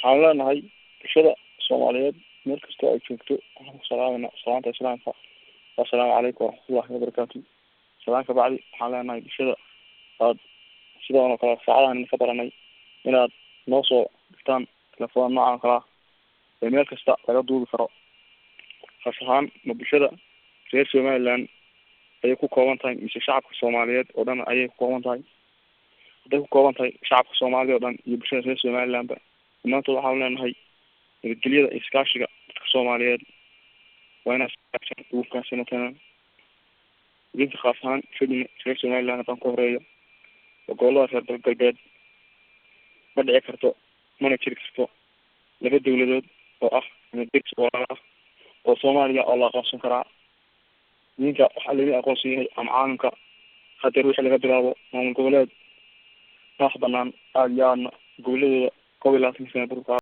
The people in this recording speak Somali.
waxaan leenahay bulshada Soomaaliyeed meel kasta ay joogto waxaan salaamaynaa salaanta islaamka assalaamu calaykum waraxmatullaahi wabarakaatuh salaanka bacdi waxaan leenahay bulshada aad sidoo kale saacadahan ka baranay inaad noo soo dhigtaan telefoon noocan kala ee meel kasta laga duubi karo fasahaan ma bulshada reer Somaliland ay ku kooban tahay mise shacabka Soomaaliyeed oo dhan ayay ku kooban tahay haday ku kooban tahay shacabka Soomaaliyeed oo dhan iyo bulshada reer Somaliland maanta waxaan leenahay nabadgelyada iskaashiga dadka Soomaaliyeed waa inay ugu kaashanaan idinka khaas ahaan shaqadii reer Somaliland aan ku horeeyo gobolada reer galbeed ma dhici karto mana jiri karto laba dawladood oo ah midis oo Soomaaliya oo la aqoonsan karaa ninka waxa laga aqoonsan yahay amcaanka hadda wixii laga bilaabo maamul goboleed wax banaan aad yaana goboleeda 12 sano